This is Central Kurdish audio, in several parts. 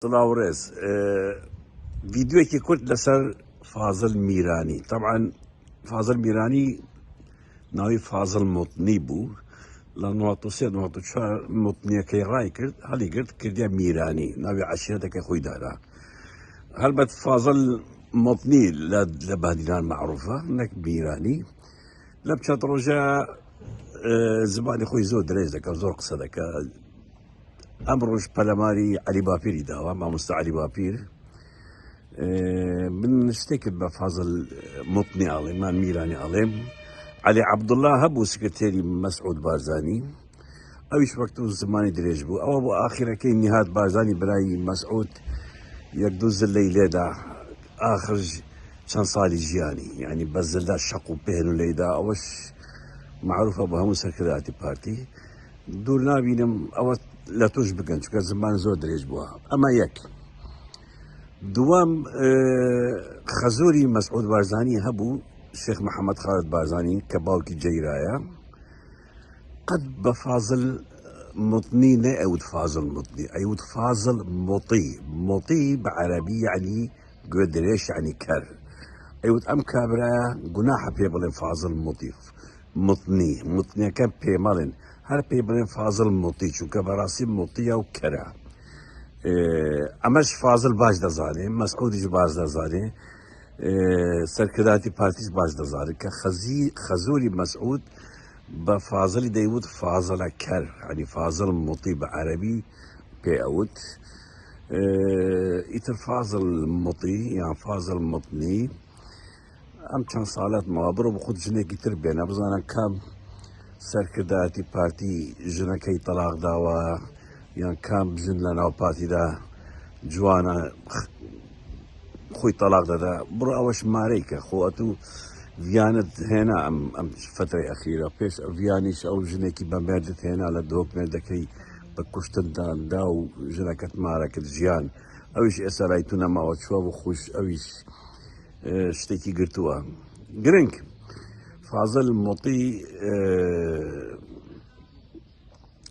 طلاوريز فيديوكي كنت لسر فاضل ميراني. طبعا فاضل ميراني ناوي فاضل مطني بو لانه توصيد نوعطو شهر مطنية كي راي كرد هالي قلت كرديا ميراني ناوي عشيرتك خوي دارا هل بت فاضل مطني لبهدلان معروفة انك ميراني لبشات رجا زباني خوي زود دريزك زور قصدك امروش بلماري علي بابيري داوا مع مستر علي بابير من اشتكت بفاضل مطني علي ما ميراني عليم علي عبد الله هبو سكرتيري مسعود بارزاني اويش وقتو زماني دريج بو او ابو اخيرا كي نهاد بارزاني براي مسعود يقدوز الليلة دا اخر كان صالي جياني يعني بزل دا شقو بهنو ليدا اوش معروف ابو همو سكرتاتي بارتي دور نابينم او لا تشبكن شو زمان زود دريج بوها اما يك دوام خزوري مسعود بارزاني هبو الشيخ محمد خالد بارزاني كباوكي جيرايا قد بفاضل مطني نعود فاضل مطني ايود فاضل مطي بعربي يعني قدريش يعني كر ايود ام كابرا قناح بيبلن فاضل مطني كان بيمالن هر بيبلن فاضل مطي شو كبراسي مطية وكرا امش فاضل باش دزاني مسعودي باش دزاني سركداتي بارتيش باش دزاني كخزوري مسعود بفاضل دايود فاضل كر يعني فاضل مطي بعربي بيعود يتر فاضل مطي يعني فاضل مطني ام كان صالات مغابر وبخد جنيكي تربينا بزانا كام سركداتي بارتي جنكي طلاق داوا يعني كام بزن لنا بارتي دا جوانا خوي طلاق دا برو اوش ماريكا خواتو فيانت هنا ام فترة أخيرة بيش فيانيش أو جنكي بمردت هنا لدوك مردكي بكشتن دان داو جنكت ماركت جيان أويش أسرايتونا ما وشوا وخوش أويش شتيكي قرتوها قرنك فاضل مطي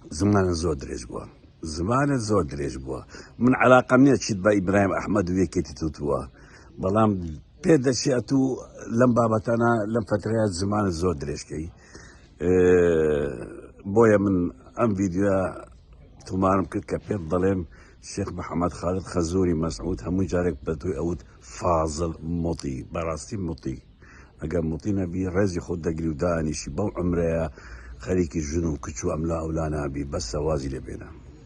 زمان زود رجبوا زمان زود رجبوا من علاقة مني تشد با إبراهيم أحمد ويكيتي توتوا بلام بيدا شيئتو لم بابتنا لم فتريات زمان زود رجكي بويا من ام فيديو تمارم كنت كبير ظلم الشيخ محمد خالد خزوري مسعود همو جارك بدو يعود فاضل مطي براستي مطي اگر مطي نبي رزي خود دقري وداني شي بو عمريا خليكي الجنوب كتشو املا اولانا بي بس وازي لبينا